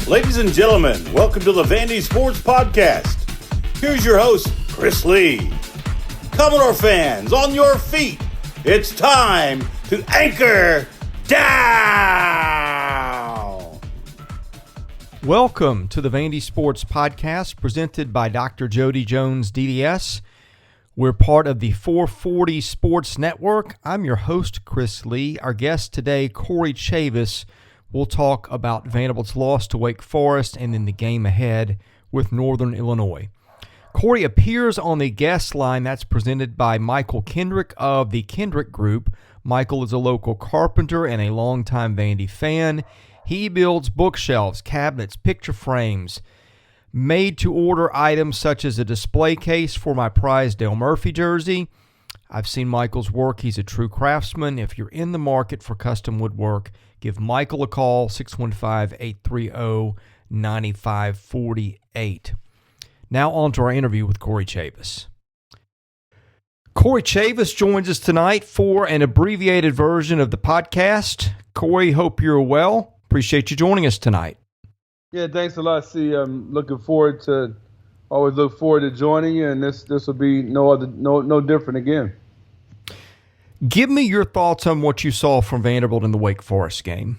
Ladies and gentlemen, welcome to the Vandy Sports Podcast. Here's your host, Chris Lee. Commodore fans, on your feet. It's time to anchor down. Welcome to the Vandy Sports Podcast presented by Dr. Jody Jones, DDS. We're part of the 440 Sports Network. I'm your host, Chris Lee. Our guest today, Corey Chavis, will talk about Vanderbilt's loss to Wake Forest and then the game ahead with Northern Illinois. Corey appears on the guest line that's presented by Michael Kendrick of the Kendrick Group. Michael is a local carpenter and a longtime Vandy fan. He builds bookshelves, cabinets, picture frames, made-to-order items such as a display case for my prized Dale Murphy jersey. I've seen Michael's work. He's a true craftsman. If you're in the market for custom woodwork, give Michael a call, 615-830-9548. Now on to our interview with Corey Chavis. Corey Chavis joins us tonight for an abbreviated version of the podcast. Corey, hope you're well. Appreciate you joining us tonight. Yeah, thanks a lot, C. I'm always look forward to joining you, and this will be no different again. Give me your thoughts on what you saw from Vanderbilt in the Wake Forest game.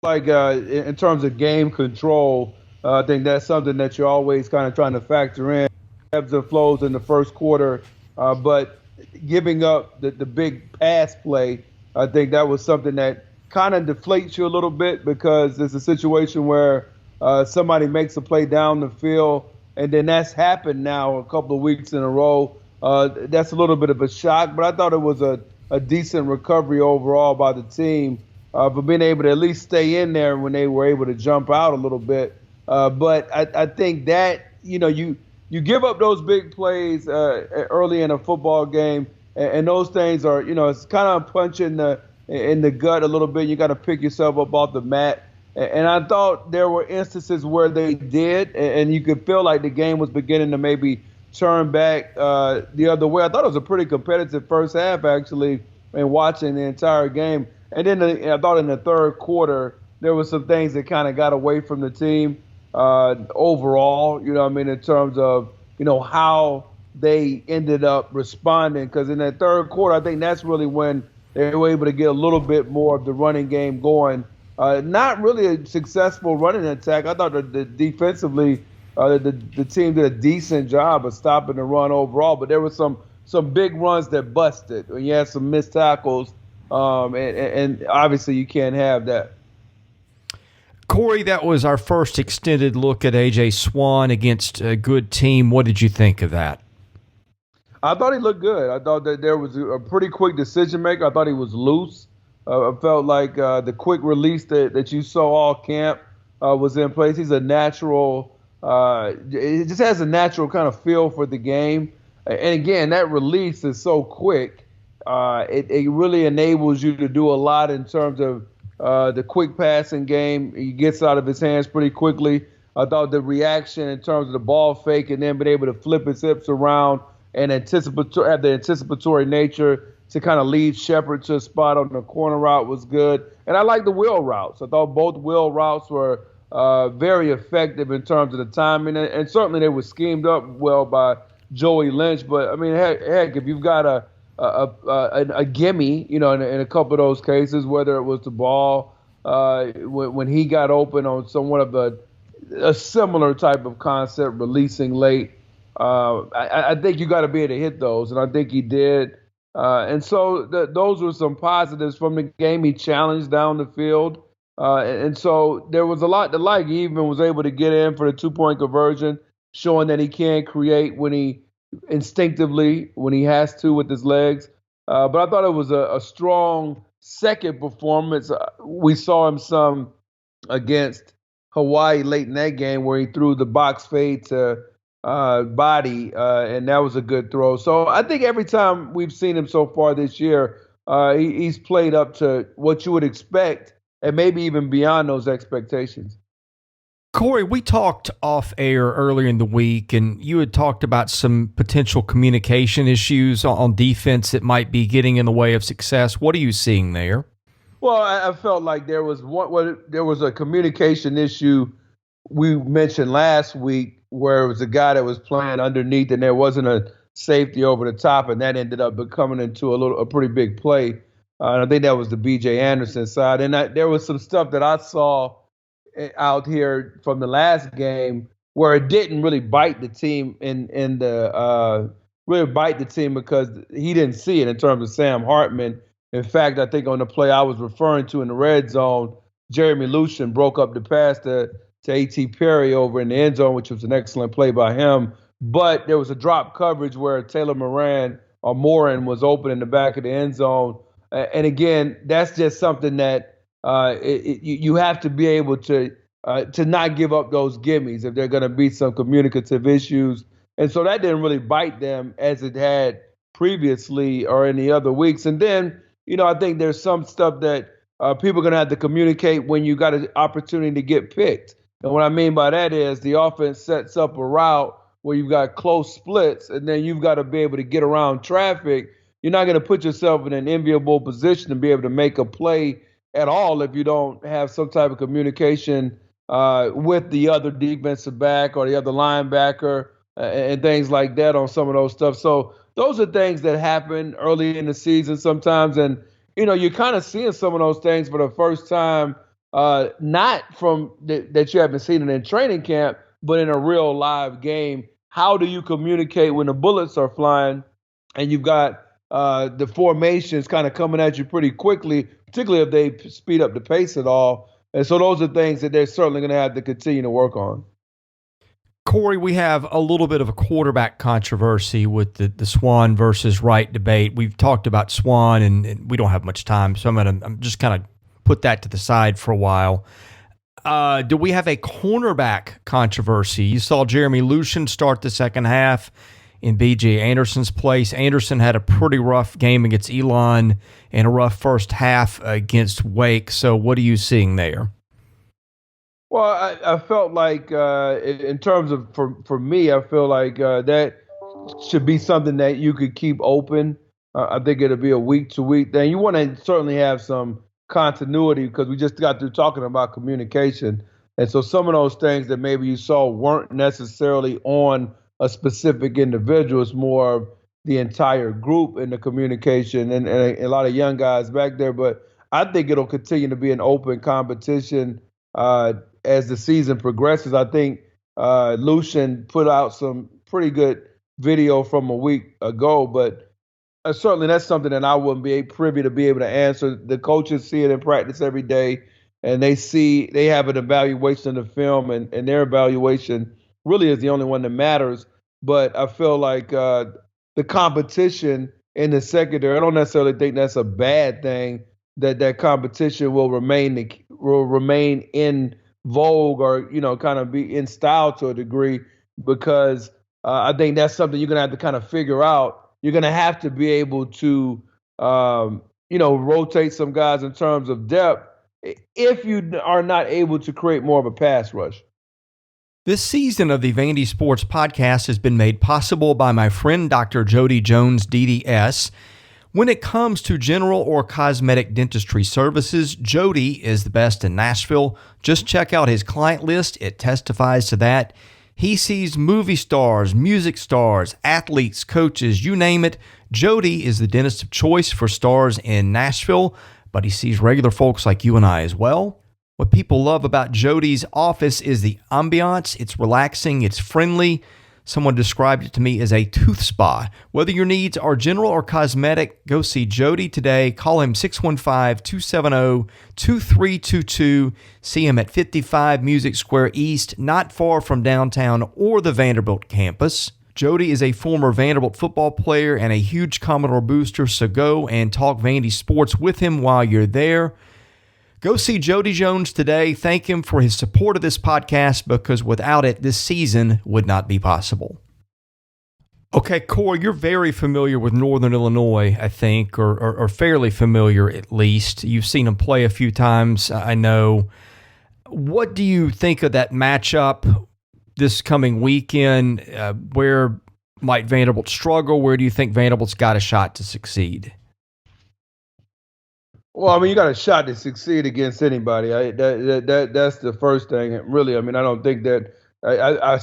In terms of game control, I think that's something that you're always kind of trying to factor in. Ebbs and flows in the first quarter, but giving up the big pass play, I think that was something that kind of deflates you a little bit because it's a situation where somebody makes a play down the field, and then that's happened now a couple of weeks in a row. That's a little bit of a shock, but I thought it was a decent recovery overall by the team for being able to at least stay in there when they were able to jump out a little bit. But I think that, you give up those big plays early in a football game, and those things are, it's kind of a punch in the gut a little bit. You got to pick yourself up off the mat. And I thought there were instances where they did, and you could feel like the game was beginning to maybe turn back the other way. I thought it was a pretty competitive first half, actually, in watching the entire game. And then I thought in the third quarter, there were some things that kind of got away from the team overall, in terms of, how they ended up responding. Because in that third quarter, I think that's really when they were able to get a little bit more of the running game going. Not really a successful running attack. I thought that defensively, the team did a decent job of stopping the run overall, but there were some big runs that busted. You had some missed tackles, and obviously you can't have that. Corey, that was our first extended look at AJ Swann against a good team. What did you think of that? I thought he looked good. I thought that there was a pretty quick decision maker. I thought he was loose. I felt like the quick release that you saw all camp was in place. He's a natural. It just has a natural kind of feel for the game. And again, that release is so quick. It really enables you to do a lot in terms of the quick passing game. He gets out of his hands pretty quickly. I thought the reaction in terms of the ball fake and then being able to flip his hips around and have the anticipatory nature to kind of lead Shepard to a spot on the corner route was good. And I like the wheel routes. I thought both wheel routes were very effective in terms of the timing. And certainly they were schemed up well by Joey Lynch. But, I mean, heck, if you've got a gimme, in a couple of those cases, whether it was the ball when he got open on somewhat of a similar type of concept, releasing late, I think you got to be able to hit those. And I think he did. And so those were some positives from the game. He challenged down the field. And so there was a lot to like. He even was able to get in for the 2-point conversion, showing that he can create when he has to with his legs. But I thought it was a strong second performance. We saw him some against Hawaii late in that game where he threw the box fade to body, and that was a good throw. So I think every time we've seen him so far this year, he's played up to what you would expect and maybe even beyond those expectations. Corey, we talked off air earlier in the week, and you had talked about some potential communication issues on defense that might be getting in the way of success. What are you seeing there? Well, I felt like there was a communication issue we mentioned last week where it was a guy that was playing underneath and there wasn't a safety over the top, and that ended up becoming into a pretty big play. And I think that was the B.J. Anderson side. And there was some stuff that I saw out here from the last game where it didn't really bite the team really bite the team because he didn't see it in terms of Sam Hartman. In fact, I think on the play I was referring to in the red zone, Jeremy Lucien broke up the pass to A.T. Perry over in the end zone, which was an excellent play by him. But there was a drop coverage where Taylor Moran was open in the back of the end zone. And again, that's just something that you have to be able to not give up those gimmies if there are going to be some communicative issues. And so that didn't really bite them as it had previously or in the other weeks. And then, I think there's some stuff that people are going to have to communicate when you got an opportunity to get picked. And what I mean by that is the offense sets up a route where you've got close splits, and then you've got to be able to get around traffic. You're not going to put yourself in an enviable position to be able to make a play at all if you don't have some type of communication with the other defensive back or the other linebacker and things like that on some of those stuff. So those are things that happen early in the season sometimes. And, you're kind of seeing some of those things for the first time, not from that you haven't seen it in training camp, but in a real live game. How do you communicate when the bullets are flying and you've got the formations kind of coming at you pretty quickly, particularly if they speed up the pace at all? And so those are things that they're certainly going to have to continue to work on. Corey, we have a little bit of a quarterback controversy with the Swann versus Wright debate. We've talked about Swann, and we don't have much time, so I'm just kind of put that to the side for a while. Do we have a cornerback controversy? You saw Jeremy Lucien start the second half in B.J. Anderson's place. Anderson had a pretty rough game against Elon and a rough first half against Wake. So what are you seeing there? Well, I felt like in terms of for me, I feel like that should be something that you could keep open. I think it'll be a week-to-week thing. You want to certainly have some continuity because we just got through talking about communication. And so some of those things that maybe you saw weren't necessarily on a specific individual. It's more of the entire group in the communication and a lot of young guys back there. But I think it'll continue to be an open competition as the season progresses. I think Lucien put out some pretty good video from a week ago, but certainly that's something that I wouldn't be privy to be able to answer. The coaches see it in practice every day, and they have an evaluation of the film, and their evaluation really is the only one that matters. But I feel like the competition in the secondary, I don't necessarily think that's a bad thing, that competition will remain in vogue or, kind of be in style to a degree, because I think that's something you're going to have to kind of figure out. You're going to have to be able to, rotate some guys in terms of depth if you are not able to create more of a pass rush. This season of the Vandy Sports Podcast has been made possible by my friend Dr. Jody Jones, DDS. When it comes to general or cosmetic dentistry services, Jody is the best in Nashville. Just check out his client list. It testifies to that. He sees movie stars, music stars, athletes, coaches, you name it. Jody is the dentist of choice for stars in Nashville, but he sees regular folks like you and I as well. What people love about Jody's office is the ambiance. It's relaxing, it's friendly. Someone described it to me as a tooth spa. Whether your needs are general or cosmetic, go see Jody today. Call him 615-270-2322. See him at 55 Music Square East, not far from downtown or the Vanderbilt campus. Jody is a former Vanderbilt football player and a huge Commodore booster, so go and talk Vandy sports with him while you're there. Go see Jody Jones today. Thank him for his support of this podcast, because without it, this season would not be possible. Okay, Corey, you're very familiar with Northern Illinois, I think, or fairly familiar at least. You've seen them play a few times, I know. What do you think of that matchup this coming weekend? Where might Vanderbilt struggle? Where do you think Vanderbilt's got a shot to succeed? Well, I mean, you got a shot to succeed against anybody. That's the first thing. Really, I mean, I don't think that. I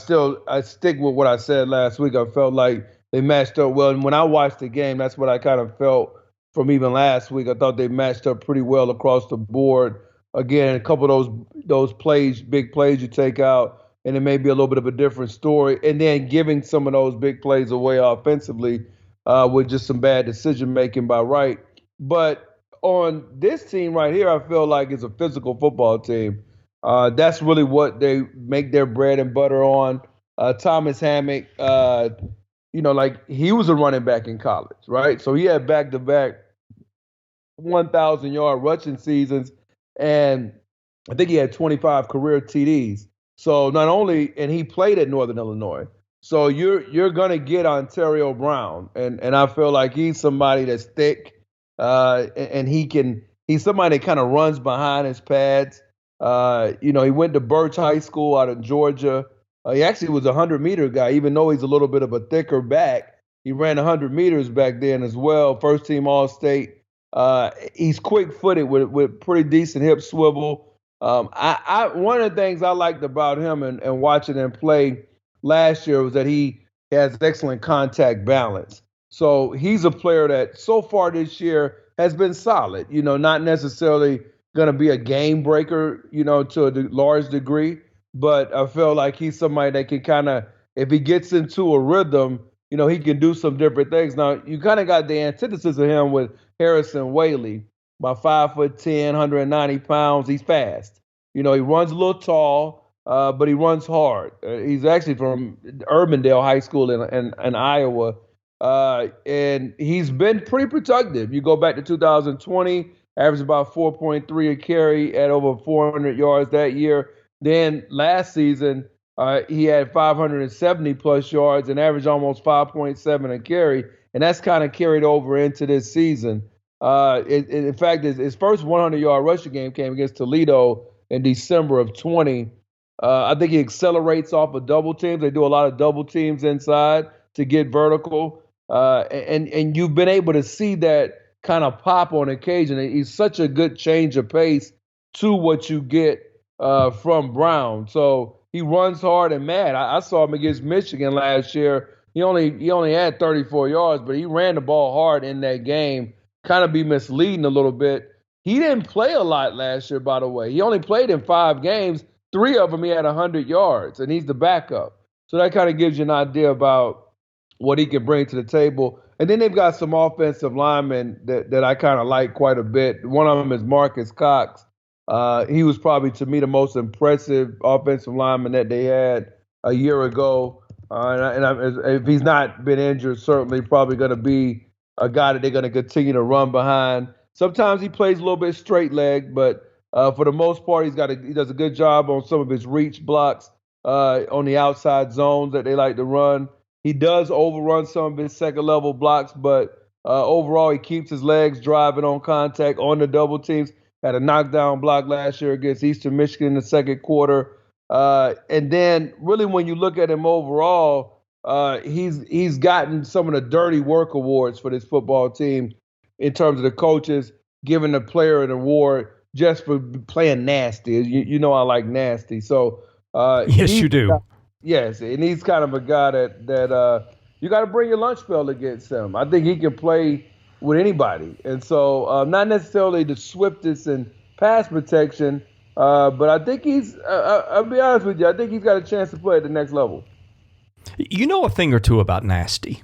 stick with what I said last week. I felt like they matched up well, and when I watched the game, that's what I kind of felt from even last week. I thought they matched up pretty well across the board. Again, a couple of those plays, big plays you take out, and it may be a little bit of a different story. And then giving some of those big plays away offensively with just some bad decision making by Wright. But on this team right here, I feel like it's a physical football team. That's really what they make their bread and butter on. Thomas Hammock, like he was a running back in college, right? So he had back-to-back 1,000-yard rushing seasons, and I think he had 25 career TDs. So not only, and he played at Northern Illinois. So you're gonna get Ontario Brown, and I feel like he's somebody that's thick, and he's somebody that kind of runs behind his pads. He went to Birch High School out of Georgia. He actually was a 100-meter guy, even though he's a little bit of a thicker back. He ran 100 meters back then as well. First team All-State. He's quick-footed with pretty decent hip swivel. One of the things I liked about him and watching him play last year was that he has excellent contact balance. So he's a player that so far this year has been solid. Not necessarily going to be a game breaker, to a large degree, but I feel like he's somebody that can kind of, if he gets into a rhythm, he can do some different things. Now, you kind of got the antithesis of him with Harrison Whaley, about 5'10", 190 pounds. He's fast. He runs a little tall, but he runs hard. He's actually from Urbandale High School in Iowa, and he's been pretty productive. You go back to 2020, averaged about 4.3 a carry at over 400 yards that year. Then last season, he had 570-plus yards and averaged almost 5.7 a carry, and that's kind of carried over into this season. In fact, his first 100-yard rushing game came against Toledo in December of 20. I think he accelerates off of double teams. They do a lot of double teams inside to get vertical, and you've been able to see that kind of pop on occasion. He's such a good change of pace to what you get from Brown. So he runs hard and mad. I saw him against Michigan last year. He only had 34 yards, but he ran the ball hard in that game. Kind of be misleading a little bit. He didn't play a lot last year, by the way. He only played in 5 games. 3 of them he had 100 yards, and he's the backup. So that kind of gives you an idea about what he can bring to the table. And then they've got some offensive linemen that I kind of like quite a bit. One of them is Marcus Cox. He was probably, to me, the most impressive offensive lineman that they had a year ago. If he's not been injured, certainly probably going to be a guy that they're going to continue to run behind. Sometimes he plays a little bit straight leg, but for the most part, he does a good job on some of his reach blocks on the outside zones that they like to run. He does overrun some of his second-level blocks, but overall he keeps his legs driving on contact on the double teams. Had a knockdown block last year against Eastern Michigan in the second quarter. And then really when you look at him overall, he's gotten some of the dirty work awards for this football team in terms of the coaches giving the player an award just for playing nasty. I like nasty. So yes, you do. Yes, and he's kind of a guy that you got to bring your lunch bell against him. I think he can play with anybody. And so not necessarily the swiftest in pass protection, but I think I'll be honest with you, I think he's got a chance to play at the next level. You know a thing or two about nasty.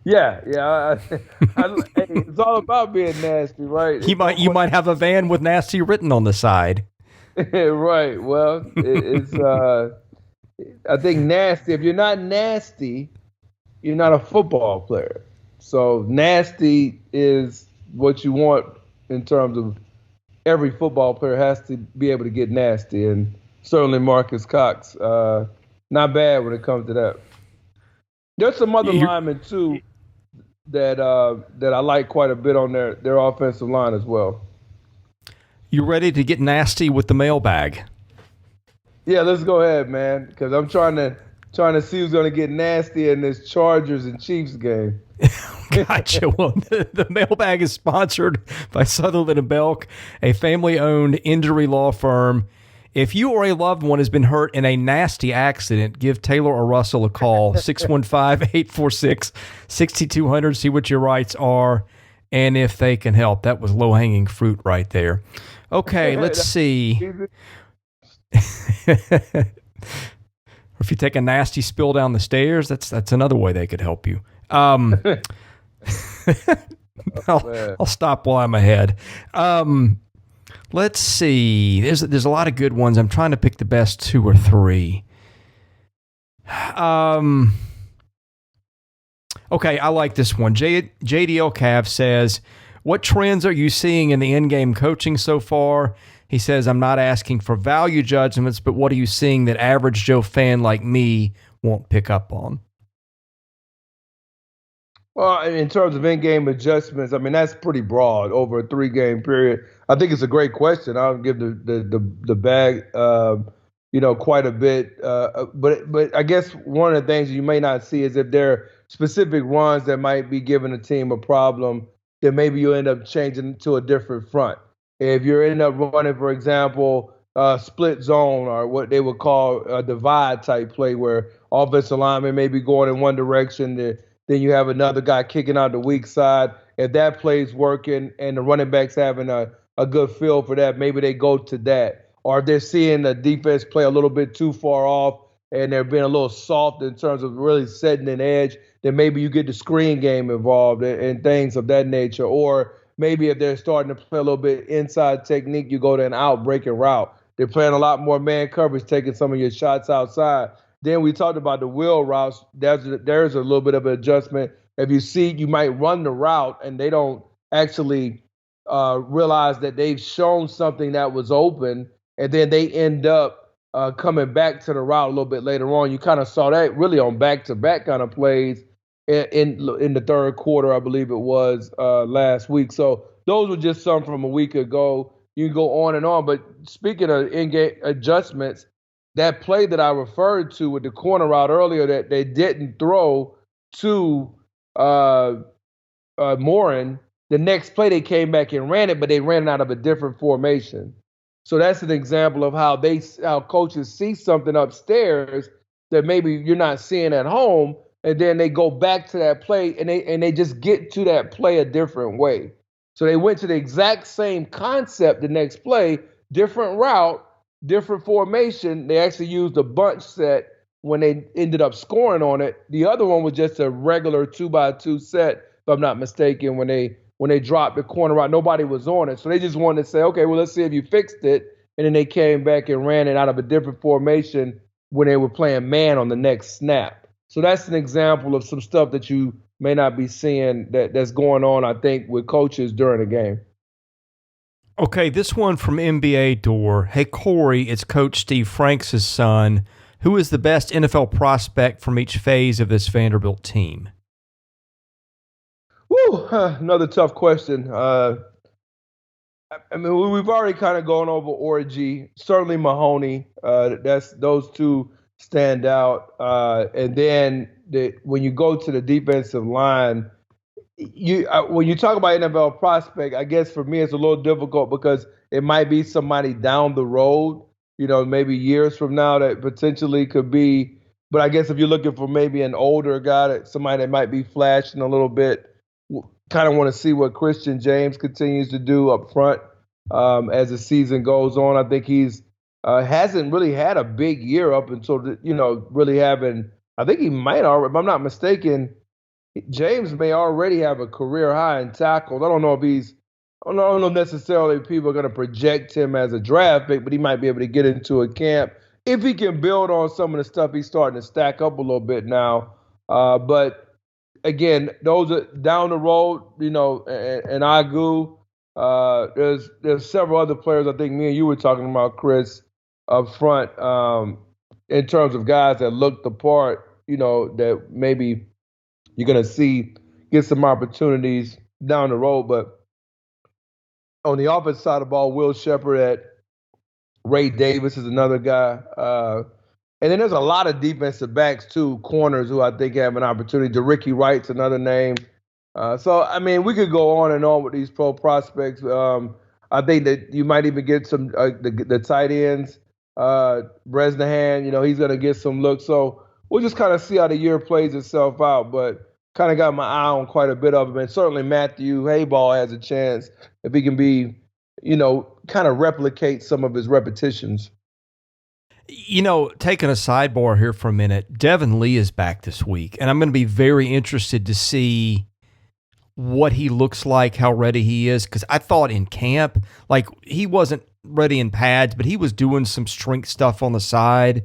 Yeah. It's all about being nasty, right? You might have a van with nasty written on the side. Right. Well, it's I think nasty. If you're not nasty, you're not a football player. So nasty is what you want in terms of every football player has to be able to get nasty, and certainly Marcus Cox, not bad when it comes to that. There's some other linemen too that I like quite a bit on their offensive line as well. You ready to get nasty with the mailbag? Yeah, let's go ahead, man, because I'm trying to see who's going to get nasty in this Chargers and Chiefs game. Gotcha. Well, the mailbag is sponsored by Sutherland and Belk, a family-owned injury law firm. If you or a loved one has been hurt in a nasty accident, give Taylor or Russell a call, 615-846-6200. See what your rights are and if they can help. That was low-hanging fruit right there. Okay, let's see. Or if you take a nasty spill down the stairs, that's another way they could help you. I'll stop while I'm ahead. Let's see. There's a lot of good ones. I'm trying to pick the best 2 or 3. Okay, I like this one. JDL Cav says, what trends are you seeing in the in-game coaching so far? He says, I'm not asking for value judgments, but what are you seeing that average Joe fan like me won't pick up on? Well, in terms of in-game adjustments, I mean, that's pretty broad over a 3-game period. I think it's a great question. I'll give the bag, quite a bit. But I guess one of the things you may not see is if there are specific runs that might be giving a team a problem, then maybe you end up changing to a different front. If you're end up running, for example, split zone or what they would call a divide type play where offensive lineman may be going in one direction, then you have another guy kicking out the weak side. If that play's working and the running back's having a good feel for that, maybe they go to that. Or if they're seeing the defense play a little bit too far off and they're being a little soft in terms of really setting an edge, then maybe you get the screen game involved and things of that nature. Or maybe if they're starting to play a little bit inside technique, you go to an out breaking route. They're playing a lot more man coverage, taking some of your shots outside. Then we talked about the wheel routes. There's a little bit of an adjustment. If you see, you might run the route and they don't actually realize that they've shown something that was open, and then they end up coming back to the route a little bit later on. You kind of saw that really on back-to-back kind of plays in the third quarter, I believe it was last week. So those were just some from a week ago. You can go on and on. But speaking of in-game adjustments, that play that I referred to with the corner route earlier that they didn't throw to Morin, the next play they came back and ran it, but they ran it out of a different formation. So that's an example of how coaches see something upstairs that maybe you're not seeing at home, and then they go back to that play and they just get to that play a different way. So they went to the exact same concept the next play, different route, different formation. They actually used a bunch set when they ended up scoring on it. The other one was just a regular 2x2 set, if I'm not mistaken, when they dropped the corner route. Nobody was on it. So they just wanted to say, okay, well, let's see if you fixed it. And then they came back and ran it out of a different formation when they were playing man on the next snap. So that's an example of some stuff that you may not be seeing that's going on, I think, with coaches during the game. Okay, this one from NBA Door. Hey, Corey, it's Coach Steve Franks' son. Who is the best NFL prospect from each phase of this Vanderbilt team? Woo, another tough question. I mean, we've already kind of gone over Orgy, certainly Mahoney. Those two stand out. And then when you go to the defensive line, when you talk about NFL prospect, I guess for me it's a little difficult because it might be somebody down the road, maybe years from now that potentially could be. But I guess if you're looking for maybe an older guy, somebody that might be flashing a little bit, kind of want to see what Christian James continues to do up front as the season goes on. I think he's hasn't really had a big year up until really having. I think he might already, if I'm not mistaken, James may already have a career high in tackles. I don't know necessarily if people are going to project him as a draft pick, but he might be able to get into a camp if he can build on some of the stuff he's starting to stack up a little bit now. But again, those are down the road, and Agu. There's several other players I think me and you were talking about, Chris, up front in terms of guys that look the part, that maybe you're going to get some opportunities down the road. But on the offensive side of the ball, Will Shepherd at Ray Davis is another guy. And then there's a lot of defensive backs, too, corners who I think have an opportunity. DeRicky Wright's another name So, I mean, we could go on and on with these pro prospects. I think that you might even get some the tight ends. Bresnahan, he's going to get some looks. So we'll just kind of see how the year plays itself out. But kind of got my eye on quite a bit of them. And certainly Matthew Hayball has a chance if he can be, kind of replicate some of his repetitions. Taking a sidebar here for a minute, Devin Lee is back this week, and I'm going to be very interested to see what he looks like, how ready he is, because I thought in camp, he wasn't ready in pads, but he was doing some strength stuff on the side,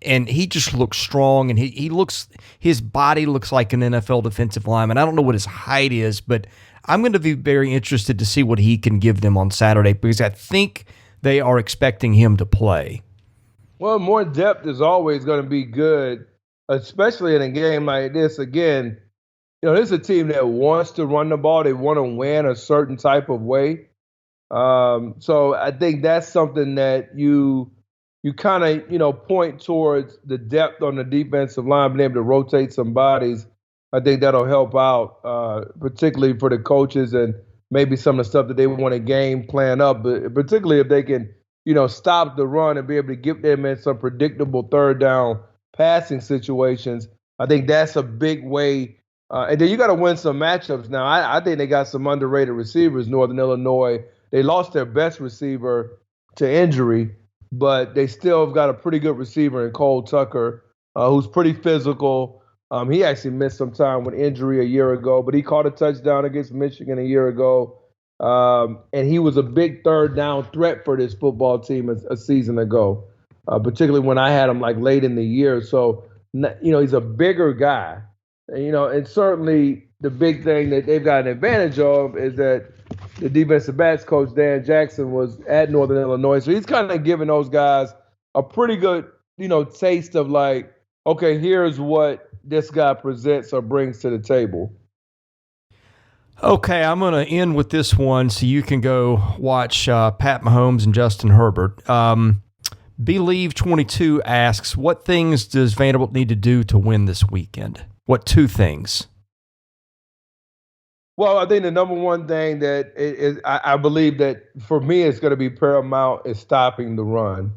and he just looks strong, and his body looks like an NFL defensive lineman. I don't know what his height is, but I'm going to be very interested to see what he can give them on Saturday, because I think they are expecting him to play. Well, more depth is always going to be good, especially in a game like this. Again, this is a team that wants to run the ball. They want to win a certain type of way. So I think that's something that you kind of, point towards the depth on the defensive line, being able to rotate some bodies. I think that'll help out, particularly for the coaches and maybe some of the stuff that they want to game plan up, but particularly if they can stop the run and be able to get them in some predictable third down passing situations. I think that's a big way. And then you got to win some matchups now. I think they got some underrated receivers, Northern Illinois. They lost their best receiver to injury, but they still have got a pretty good receiver in Cole Tucker, who's pretty physical. He actually missed some time with injury a year ago, but he caught a touchdown against Michigan a year ago. And he was a big third down threat for this football team a season ago, particularly when I had him late in the year. So, he's a bigger guy, and certainly the big thing that they've got an advantage of is that the defensive backs coach, Dan Jackson, was at Northern Illinois. So he's kind of giving those guys a pretty good, taste of okay, here's what this guy presents or brings to the table. Okay, I'm going to end with this one so you can go watch Pat Mahomes and Justin Herbert. Believe 22 asks, what things does Vanderbilt need to do to win this weekend? What two things? Well, I think the number one thing that I believe that for me is going to be paramount is stopping the run.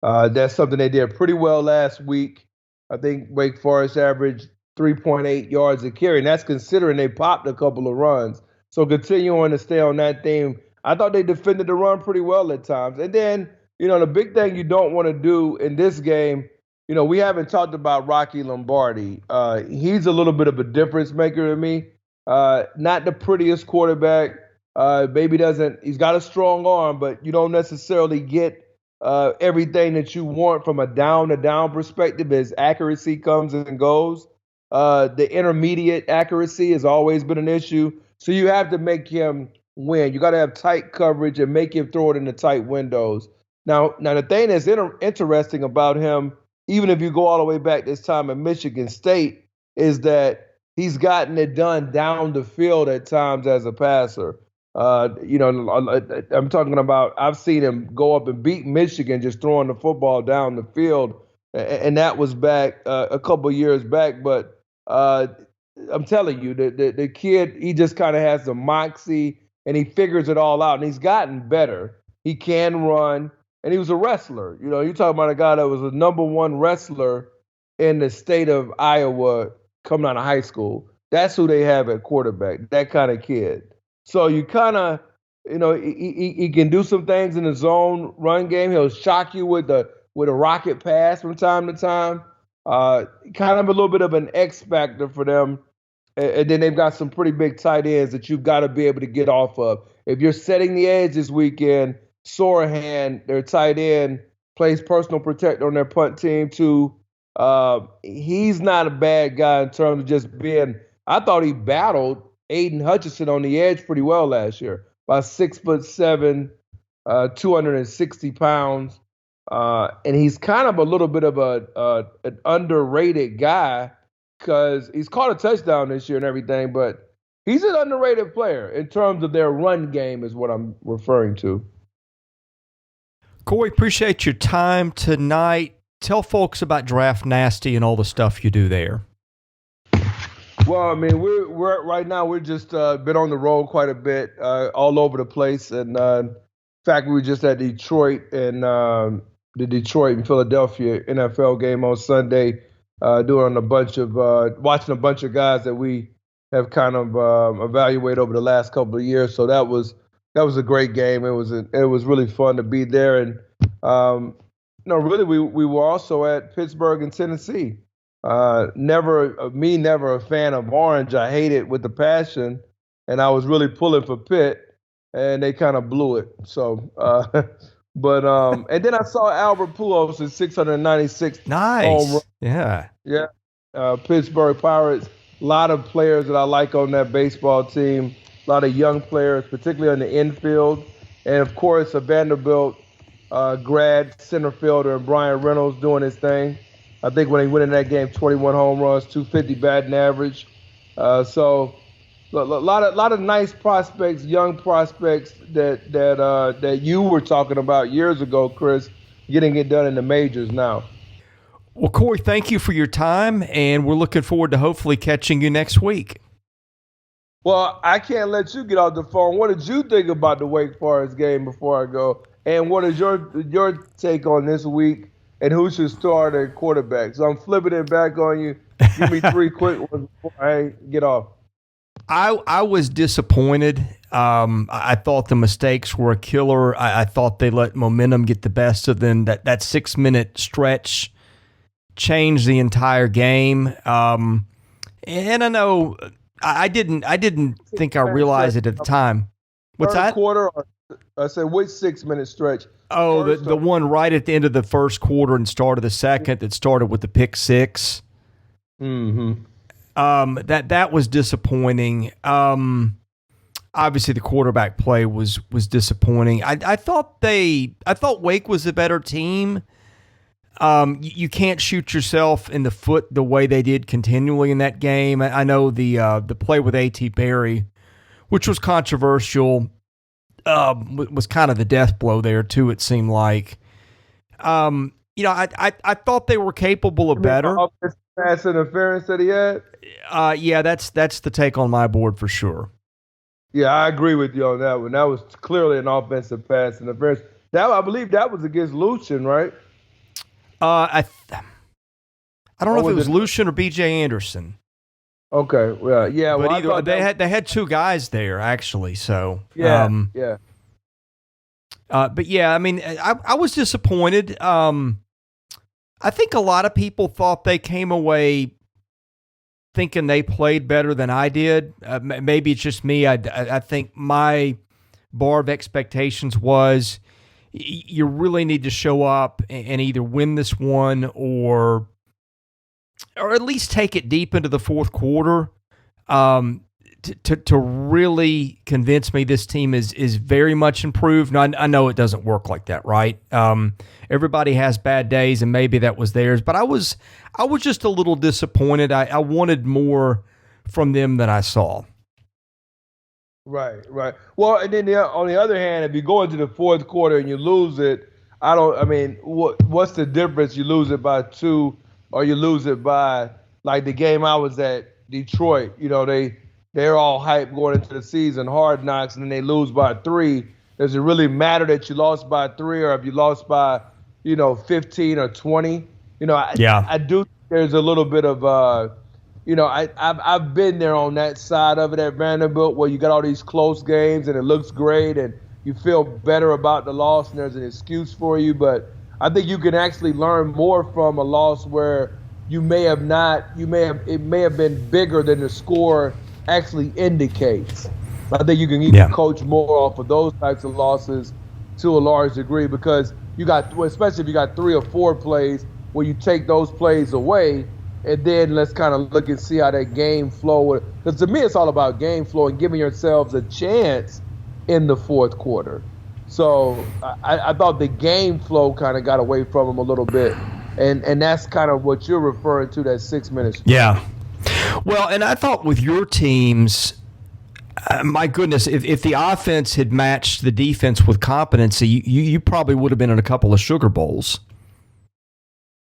That's something they did pretty well last week. I think Wake Forest averaged 3.8 yards a carry, and that's considering they popped a couple of runs. So continuing to stay on that theme, I thought they defended the run pretty well at times. And then, the big thing you don't want to do in this game, we haven't talked about Rocky Lombardi. He's a little bit of a difference maker to me. Not the prettiest quarterback. He's got a strong arm, but you don't necessarily get everything that you want from a down-to-down perspective as accuracy comes and goes. The intermediate accuracy has always been an issue. So you have to make him win. You got to have tight coverage and make him throw it in the tight windows. Now the thing that's interesting about him, even if you go all the way back this time at Michigan State, is that he's gotten it done down the field at times as a passer. I'm talking about, I've seen him go up and beat Michigan just throwing the football down the field. And that was back a couple years back. But I'm telling you, the kid, he just kind of has the moxie and he figures it all out. And he's gotten better. He can run. And he was a wrestler. You're talking about a guy that was a number one wrestler in the state of Iowa coming out of high school. That's who they have at quarterback, that kind of kid. So you kind of, he can do some things in the zone run game. He'll shock you with a rocket pass from time to time. Kind of a little bit of an X factor for them. And then they've got some pretty big tight ends that you've got to be able to get off of. If you're setting the edge this weekend, Sorahan, their tight end, plays personal protector on their punt team too. He's not a bad guy in terms of just being, I thought he battled Aiden Hutchinson on the edge pretty well last year. About 6'7", 260 pounds. And he's kind of a little bit of an underrated guy because he's caught a touchdown this year and everything, but he's an underrated player in terms of their run game is what I'm referring to. Corey, appreciate your time tonight. Tell folks about Draft Nasty and all the stuff you do there. Well, I mean, we're right now. We're just been on the road quite a bit, all over the place. And in fact, we were just at Detroit and the Detroit and Philadelphia NFL game on Sunday, doing a bunch of watching a bunch of guys that we have kind of evaluated over the last couple of years. So that was a great game. It was really fun to be there. And really, we were also at Pittsburgh and Tennessee. Never a fan of orange. I hate it with the passion, and I was really pulling for Pitt, and they kind of blew it. So, and then I saw Albert Pujols in 696. Nice. Home run. Yeah. Pittsburgh Pirates. A lot of players that I like on that baseball team. A lot of young players, particularly on the infield, and of course a Vanderbilt grad center fielder, Brian Reynolds, doing his thing. I think when he went in that game, 21 home runs, 250 batting average. So a lot of nice prospects, young prospects that you were talking about years ago, Chris, getting it done in the majors now. Well, Corey, thank you for your time, and we're looking forward to hopefully catching you next week. Well, I can't let you get off the phone. What did you think about the Wake Forest game before I go? And what is your take on this week? And who should start at quarterback? So I'm flipping it back on you. Give me three quick ones before I get off. I was disappointed. I thought the mistakes were a killer. I thought they let momentum get the best of them. That 6-minute stretch changed the entire game. And I know I didn't think I realized it at the time. What's that? Quarter? I said which 6-minute stretch? Oh, the one right at the end of the first quarter and start of the second that started with the pick six. Mm-hmm. That was disappointing. Obviously, the quarterback play was disappointing. I thought Wake was a better team. You can't shoot yourself in the foot the way they did continually in that game. I know the play with A.T. Berry, which was controversial, was kind of the death blow there too. It seemed like, I thought they were capable of better. Pass interference that he had. Yeah, that's the take on my board for sure. Yeah, I agree with you on that one. That was clearly an offensive pass interference. I believe that was against Lucien, right? I don't know if it was Lucien or B.J. Anderson. Okay, well, yeah. But well, they had two guys there actually. So yeah. But yeah, I mean, I was disappointed. I think a lot of people thought they came away thinking they played better than I did. Maybe it's just me. I think my bar of expectations was you really need to show up and either win this one or at least take it deep into the fourth quarter to really convince me this team is very much improved. Now, I know it doesn't work like that, right? Everybody has bad days, and maybe that was theirs. But I was just a little disappointed. I wanted more from them than I saw. Right. Well, and then on the other hand, if you go into the fourth quarter and you lose it, what's the difference? You lose it by 2 or you lose it by, like the game I was at, Detroit. They're all hyped going into the season, Hard Knocks, and then they lose by 3. Does it really matter that you lost by 3 or if you lost by, 15 or 20? I do think there's a little bit of, I've been there on that side of it at Vanderbilt where you got all these close games and it looks great and you feel better about the loss and there's an excuse for you. But I think you can actually learn more from a loss where it may have been bigger than the score actually indicates. I think you can coach more off of those types of losses to a large degree because especially if you got 3 or 4 plays where you take those plays away and then let's kind of look and see how that game flow. Because to me, it's all about game flow and giving yourselves a chance in the fourth quarter. So I thought the game flow kind of got away from them a little bit. And that's kind of what you're referring to, that 6 minutes. Yeah. Well, and I thought with your teams, my goodness, if the offense had matched the defense with competency, you probably would have been in a couple of Sugar Bowls.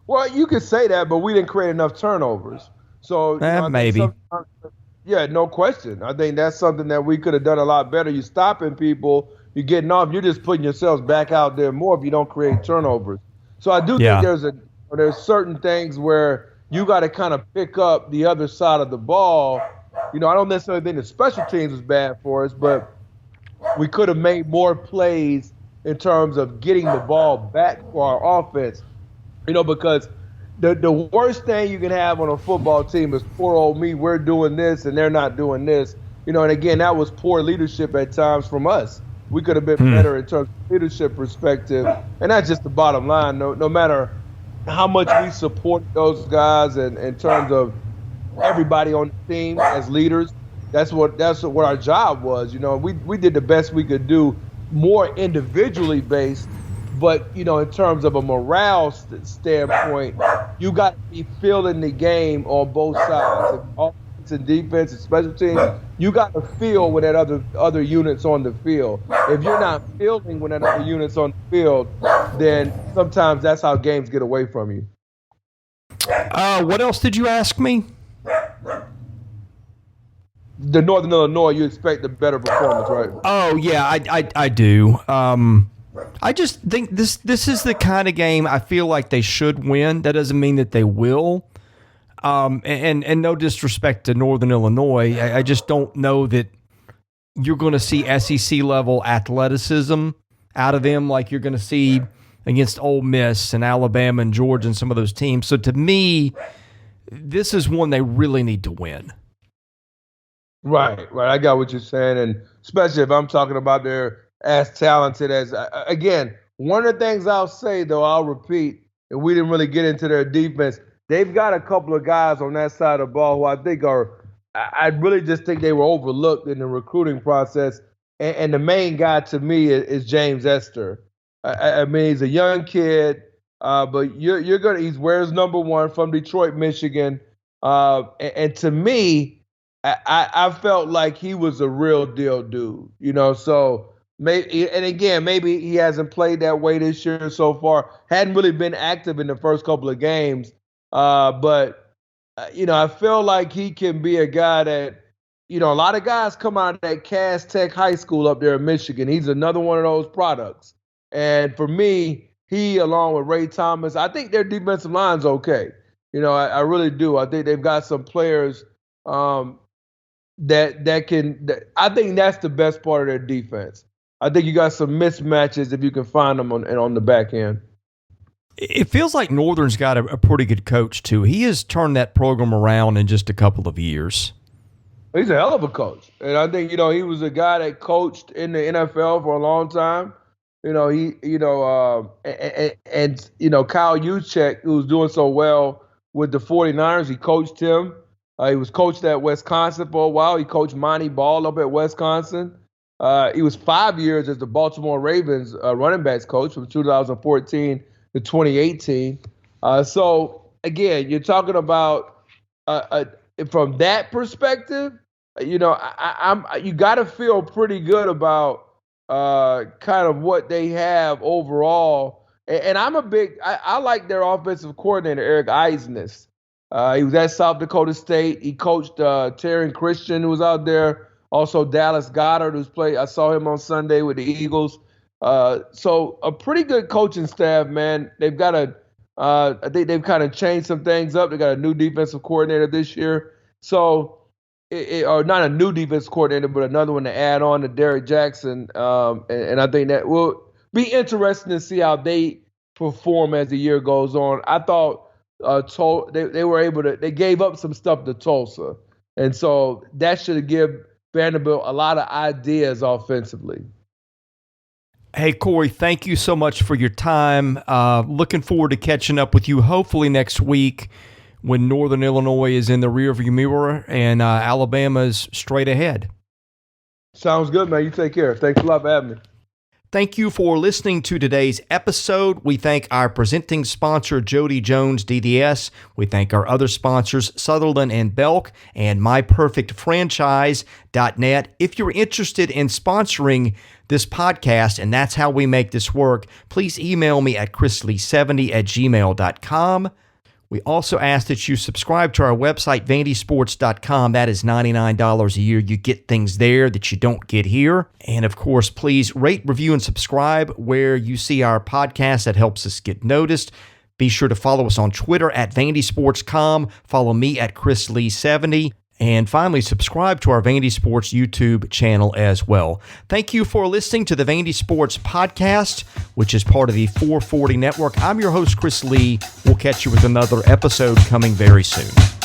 Well, you could say that, but we didn't create enough turnovers. So maybe. Yeah, no question. I think that's something that we could have done a lot better. You're stopping people, you're getting off, you're just putting yourselves back out there more if you don't create turnovers. So I do think there's certain things where you got to kind of pick up the other side of the ball. I don't necessarily think the special teams was bad for us, but we could have made more plays in terms of getting the ball back for our offense. Because the worst thing you can have on a football team is poor old me, we're doing this and they're not doing this. And again, that was poor leadership at times from us. We could have been better in terms of leadership perspective. And that's just the bottom line. No matter how much we support those guys and in terms of everybody on the team as leaders, that's what our job was. We did the best we could do, more individually based. But, in terms of a morale standpoint, you got to be feeling the game on both sides. Offense and defense and special teams, you got to feel when that other unit's on the field. If you're not feeling when that other unit's on the field, then sometimes that's how games get away from you. What else did you ask me? The Northern Illinois, you expect a better performance, right? Oh, yeah, I do. I just think this is the kind of game I feel like they should win. That doesn't mean that they will. And no disrespect to Northern Illinois, I just don't know that you're going to see SEC level athleticism out of them like you're going to see against Ole Miss and Alabama and Georgia and some of those teams. So to me, this is one they really need to win. Right. I got what you're saying, and especially if I'm talking about their as talented as, again, one of the things I'll say, though, I'll repeat, and we didn't really get into their defense, they've got a couple of guys on that side of the ball who I think I really just think they were overlooked in the recruiting process. And the main guy to me is James Esther. I mean, he's a young kid, but he wears number 1 from Detroit, Michigan. And to me, I felt like he was a real deal dude, so maybe he hasn't played that way this year so far. Hadn't really been active in the first couple of games. But I feel like he can be a guy that, a lot of guys come out of that Cass Tech High School up there in Michigan. He's another one of those products. And for me, he, along with Ray Thomas, I think their defensive line's okay. I really do. I think they've got some players that can – I think that's the best part of their defense. I think you got some mismatches if you can find them on the back end. It feels like Northern's got a pretty good coach, too. He has turned that program around in just a couple of years. He's a hell of a coach. And I think, he was a guy that coached in the NFL for a long time. Kyle Juszczyk, who's doing so well with the 49ers, he coached him. He was coached at Wisconsin for a while. He coached Monty Ball up at Wisconsin. He was 5 years as the Baltimore Ravens running backs coach from 2014 to 2018. So, again, you're talking about from that perspective, you got to feel pretty good about kind of what they have overall. And I like their offensive coordinator, Eric Eisnes. He was at South Dakota State. He coached Terran Christian, who was out there. Also Dallas Goedert, who's played. I saw him on Sunday with the Eagles. So a pretty good coaching staff, man. They've got I think they've kind of changed some things up. They got a new defensive coordinator this year. So, or not a new defensive coordinator, but another one to add on to Derek Jackson. And I think that will be interesting to see how they perform as the year goes on. I thought they were able to. They gave up some stuff to Tulsa, and so that should give Vanderbilt a lot of ideas offensively. Hey, Corey, thank you so much for your time. Looking forward to catching up with you hopefully next week when Northern Illinois is in the rearview mirror and Alabama is straight ahead. Sounds good, man. You take care. Thanks a lot for having me. Thank you for listening to today's episode. We thank our presenting sponsor, Jody Jones DDS. We thank our other sponsors, Sutherland and Belk and MyPerfectFranchise.net. If you're interested in sponsoring this podcast, and that's how we make this work, please email me at chrislee70@gmail.com. We also ask that you subscribe to our website, vandysports.com. That is $99 a year. You get things there that you don't get here. And of course, please rate, review, and subscribe where you see our podcast. That helps us get noticed. Be sure to follow us on Twitter at vandysports.com. Follow me at chrislee70. And finally, subscribe to our Vandy Sports YouTube channel as well. Thank you for listening to the Vandy Sports Podcast, which is part of the 440 Network. I'm your host, Chris Lee. We'll catch you with another episode coming very soon.